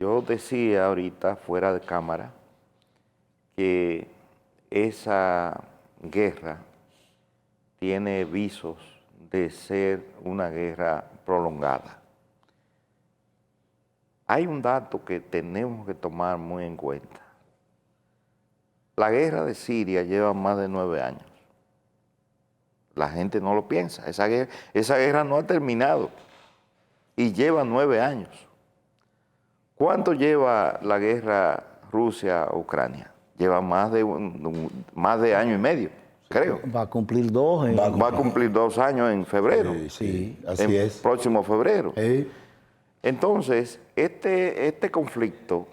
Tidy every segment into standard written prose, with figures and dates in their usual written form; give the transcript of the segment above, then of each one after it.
Yo decía ahorita, fuera de cámara, que esa guerra tiene visos de ser una guerra prolongada. Hay un dato que tenemos que tomar muy en cuenta. La guerra de Siria lleva más de 9 años. La gente no lo piensa. Esa guerra no ha terminado y lleva 9 años. ¿Cuánto lleva la guerra Rusia-Ucrania? Lleva más de año y medio, creo. Va a cumplir 2. Va a cumplir 2 años en febrero. Sí, así es. Próximo febrero. Sí. Entonces, este conflicto,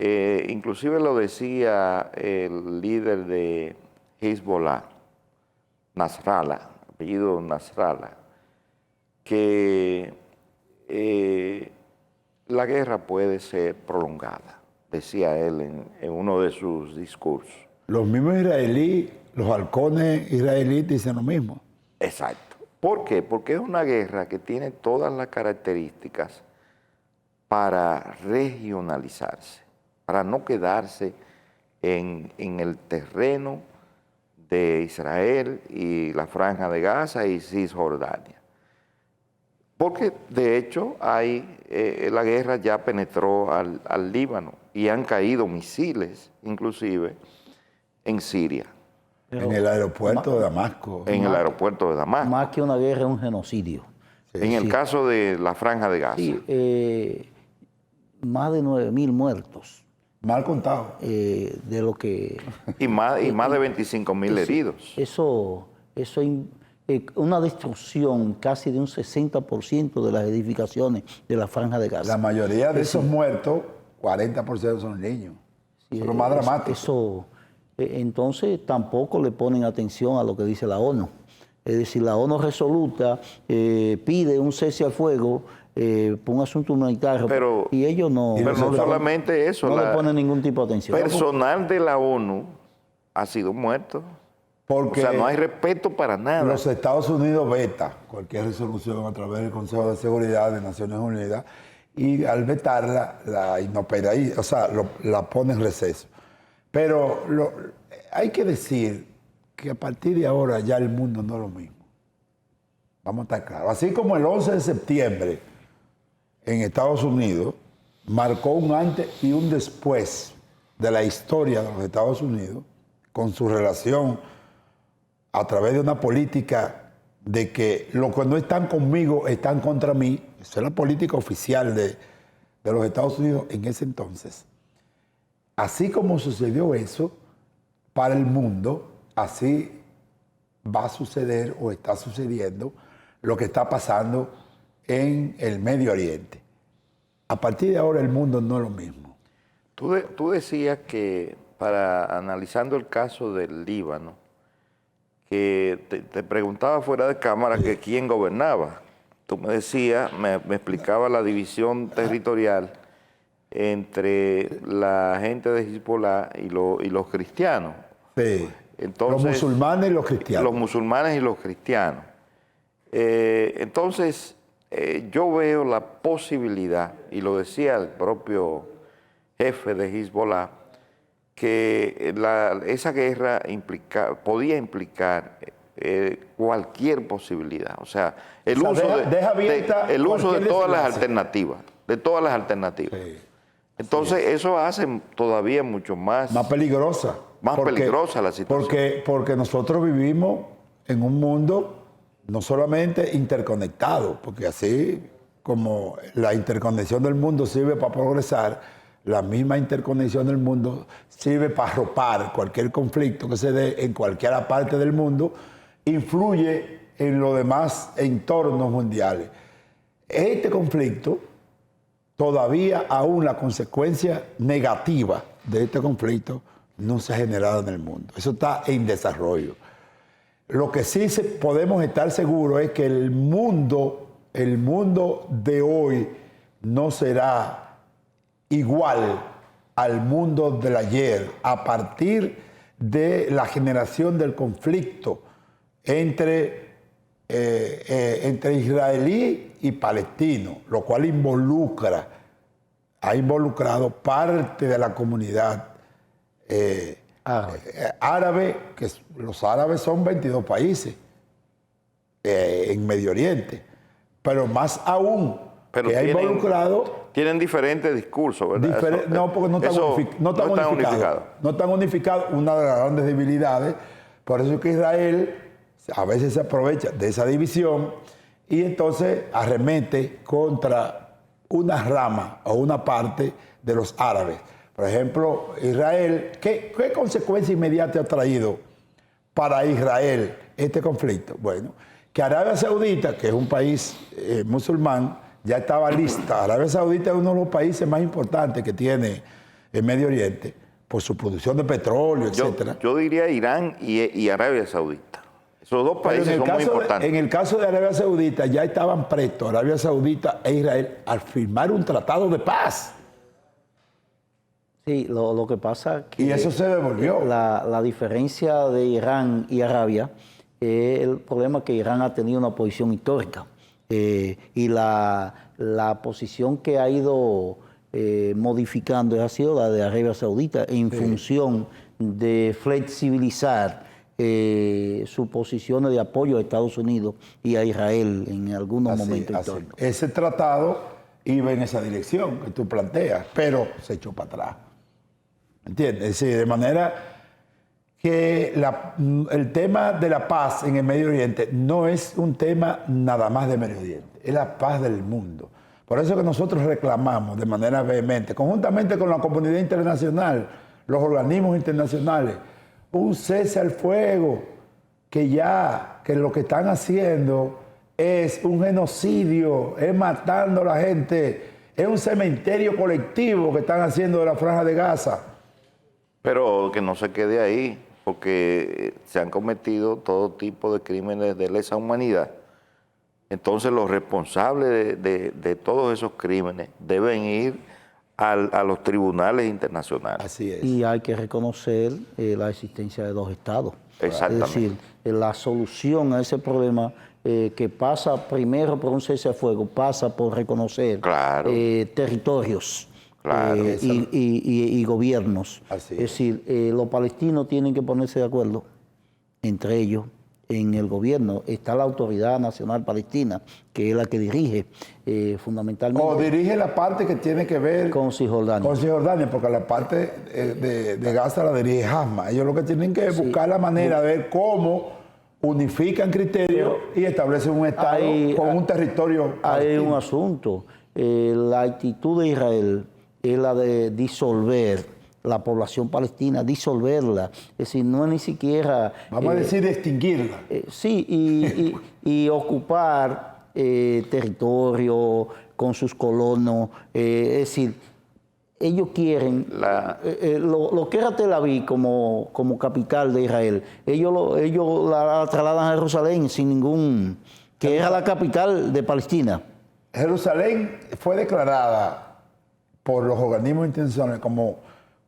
inclusive lo decía el líder de Hezbollah, Nasrallah, apellido Nasrallah, que la guerra puede ser prolongada, decía él en uno de sus discursos. Los mismos israelíes, los halcones israelíes dicen lo mismo. Exacto. ¿Por qué? Porque es una guerra que tiene todas las características para regionalizarse, para no quedarse en el terreno de Israel y la Franja de Gaza y Cisjordania. Porque de hecho la guerra ya penetró al Líbano y han caído misiles, inclusive, en Siria. En el aeropuerto de Damasco. En el aeropuerto de Damasco. Más que una guerra, es un genocidio. En el caso de la Franja de Gaza. Sí, más de 9.000 muertos. Mal contado. De lo que... Y más de 25.000 heridos. Eso una destrucción casi de un 60% de las edificaciones de la Franja de Gaza. La mayoría de esos muertos, 40% son niños. Sí, es lo más dramático. Entonces tampoco le ponen atención a lo que dice la ONU. Es decir, la ONU resoluta, pide un cese al fuego por un asunto humanitario, y ellos no... Pero no solamente eso. No le ponen ningún tipo de atención. Personal de la ONU ha sido muerto. Porque o sea, no hay respeto para nada. Los Estados Unidos veta cualquier resolución a través del Consejo de Seguridad de Naciones Unidas y al vetarla la inopera, o sea, la pone en receso. Pero hay que decir que a partir de ahora ya el mundo no es lo mismo. Vamos a estar claros. Así como el 11 de septiembre en Estados Unidos marcó un antes y un después de la historia de los Estados Unidos con su relación a través de una política de que los que no están conmigo están contra mí. Esa es la política oficial de los Estados Unidos en ese entonces. Así como sucedió eso para el mundo, así va a suceder o está sucediendo lo que está pasando en el Medio Oriente. A partir de ahora el mundo no es lo mismo. Tú decías que, analizando el caso del Líbano, que te preguntaba fuera de cámara que quién gobernaba. Tú me decías, me explicaba la división territorial entre la gente de Hezbollah y los cristianos. Sí. Entonces, los musulmanes y los cristianos. Los musulmanes y los cristianos. Entonces, yo veo la posibilidad, y lo decía el propio jefe de Hezbollah, que esa guerra podía implicar cualquier posibilidad. O sea, el uso de todas las alternativas. De todas las alternativas. Sí. Entonces, eso hace todavía mucho más... Más peligrosa. Peligrosa la situación. Porque nosotros vivimos en un mundo no solamente interconectado, porque así como la interconexión del mundo sirve para progresar, la misma interconexión del mundo sirve para arropar cualquier conflicto que se dé en cualquier parte del mundo, influye en los demás entornos mundiales. Este conflicto, todavía aún la consecuencia negativa de este conflicto no se ha generado en el mundo. Eso está en desarrollo. Lo que sí podemos estar seguros es que el mundo de hoy no será igual al mundo del ayer a partir de la generación del conflicto entre israelí y palestino, lo cual involucra ha involucrado parte de la comunidad árabe, que los árabes son 22 países en Medio Oriente, pero más aún pero que ha involucrado... Tienen diferentes discursos, ¿verdad? No, porque no están unificados. No están unificados, una de las grandes debilidades. Por eso es que Israel a veces se aprovecha de esa división y entonces arremete contra una rama o una parte de los árabes. Por ejemplo, Israel, ¿qué consecuencia inmediata ha traído para Israel este conflicto? Bueno, que Arabia Saudita, que es un país musulmán, ya estaba lista. Arabia Saudita es uno de los países más importantes que tiene el Medio Oriente por su producción de petróleo, etc. Yo diría Irán y Arabia Saudita. Esos dos países son muy importantes. En el caso de Arabia Saudita ya estaban prestos Arabia Saudita e Israel al firmar un tratado de paz. Sí, lo que pasa que... Y eso se devolvió. La diferencia de Irán y Arabia es el problema que Irán ha tenido una posición histórica. Y la posición que ha ido modificando ha sido la de Arabia Saudita en función de flexibilizar sus posiciones de apoyo a Estados Unidos y a Israel en algunos momentos históricos. Ese tratado iba en esa dirección que tú planteas, pero se echó para atrás. ¿Entiendes? Es decir, de manera que el tema de la paz en el Medio Oriente no es un tema nada más de Medio Oriente, es la paz del mundo. Por eso que nosotros reclamamos de manera vehemente, conjuntamente con la comunidad internacional, los organismos internacionales, un cese al fuego, que lo que están haciendo es un genocidio, es matando a la gente, es un cementerio colectivo que están haciendo de la Franja de Gaza. Pero que no se quede ahí, porque se han cometido todo tipo de crímenes de lesa humanidad. Entonces los responsables de todos esos crímenes deben ir a los tribunales internacionales. Así es. Y hay que reconocer la existencia de dos estados. Exactamente. Es decir, la solución a ese problema que pasa primero por un cese a fuego, pasa por reconocer territorios. Claro, y gobiernos. Así es decir, los palestinos tienen que ponerse de acuerdo entre ellos. En el gobierno está la Autoridad Nacional Palestina, que es la que dirige fundamentalmente. O dirige la parte que tiene que ver con Cisjordania. Con Cisjordania, porque la parte de Gaza la dirige Hamas. Ellos lo que tienen que buscar la manera de ver cómo unifican criterios y establecen un Estado con un territorio palestino. Hay un asunto. La actitud de Israel es la de disolver la población palestina, disolverla. Es decir, no es ni siquiera... Vamos a decir extinguirla. Sí, y ocupar territorio con sus colonos. Es decir, ellos quieren... lo que era Tel Aviv como capital de Israel, ellos la trasladan a Jerusalén sin ningún... que era la capital de Palestina. Jerusalén fue declarada por los organismos internacionales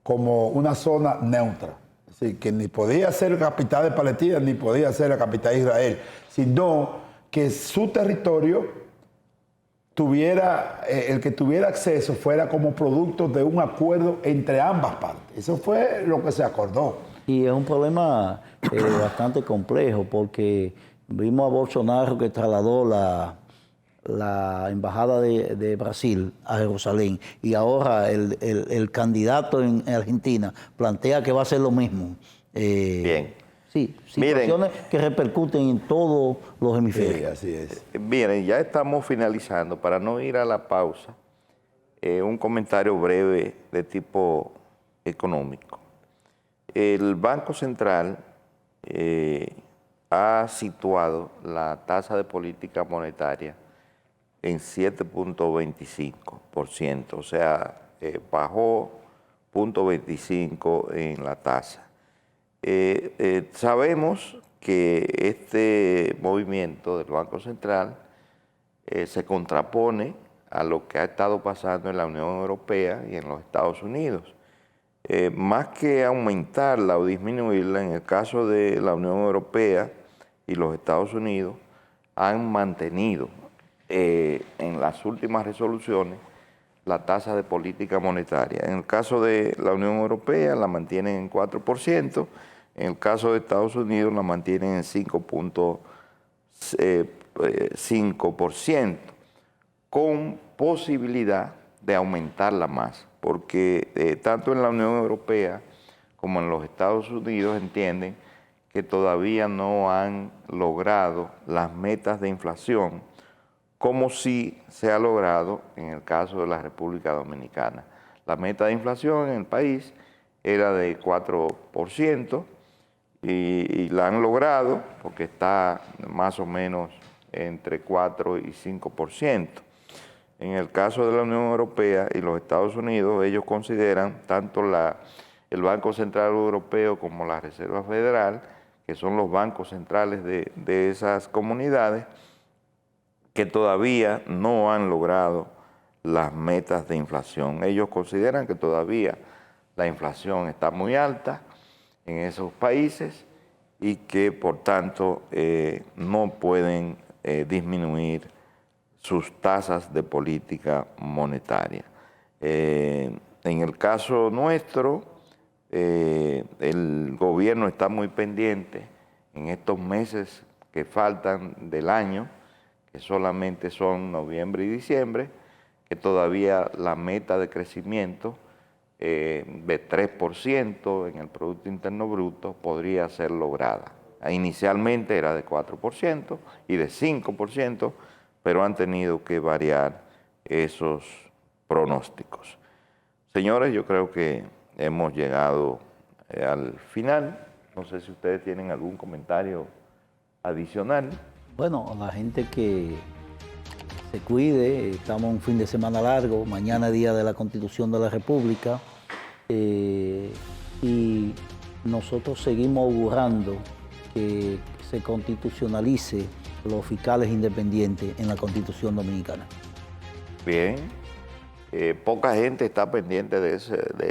como una zona neutra. Es decir, que ni podía ser capital de Palestina, ni podía ser la capital de Israel, sino que su territorio el que tuviera acceso fuera como producto de un acuerdo entre ambas partes. Eso fue lo que se acordó. Y es un problema bastante complejo, porque vimos a Bolsonaro que trasladó la embajada de Brasil a Jerusalén, y ahora el candidato en Argentina plantea que va a hacer lo mismo. Bien. Sí, situaciones que repercuten en todos los hemisferios. Sí, así es. Miren, ya estamos finalizando. Para no ir a la pausa, un comentario breve de tipo económico. El Banco Central ha situado la tasa de política monetaria en 7.25%, o sea, bajó 0.25 en la tasa. Sabemos que este movimiento del Banco Central se contrapone a lo que ha estado pasando en la Unión Europea y en los Estados Unidos. Más que aumentarla o disminuirla, en el caso de la Unión Europea y los Estados Unidos, han mantenido en las últimas resoluciones la tasa de política monetaria. En el caso de la Unión Europea la mantienen en 4%, en el caso de Estados Unidos la mantienen en 5.5%, con posibilidad de aumentarla más, porque tanto en la Unión Europea como en los Estados Unidos entienden que todavía no han logrado las metas de inflación, como sí se ha logrado en el caso de la República Dominicana. La meta de inflación en el país era de 4% y la han logrado porque está más o menos entre 4 y 5%. En el caso de la Unión Europea y los Estados Unidos, ellos consideran tanto el Banco Central Europeo como la Reserva Federal, que son los bancos centrales de esas comunidades, que todavía no han logrado las metas de inflación. Ellos consideran que todavía la inflación está muy alta en esos países y que por tanto no pueden disminuir sus tasas de política monetaria. En el caso nuestro, el gobierno está muy pendiente en estos meses que faltan del año, que solamente son noviembre y diciembre, que todavía la meta de crecimiento de 3% en el Producto Interno Bruto podría ser lograda. Inicialmente era de 4% y de 5%, pero han tenido que variar esos pronósticos. Señores, yo creo que hemos llegado al final. No sé si ustedes tienen algún comentario adicional. Bueno, la gente que se cuide, estamos en un fin de semana largo, mañana es Día de la Constitución de la República, y nosotros seguimos augurando que se constitucionalice los fiscales independientes en la Constitución Dominicana. Bien, poca gente está pendiente de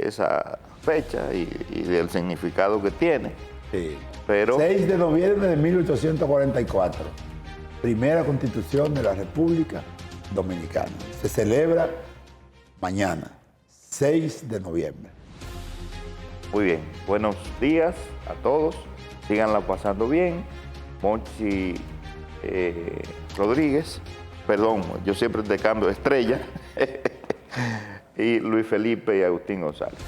esa fecha y del significado que tiene. Sí. Pero 6 de noviembre de 1844, primera Constitución de la República Dominicana. Se celebra mañana, 6 de noviembre. Muy bien, buenos días a todos, síganla pasando bien. Monchi Rodríguez, perdón, yo siempre te cambio Estrella, y Luis Felipe y Agustín González.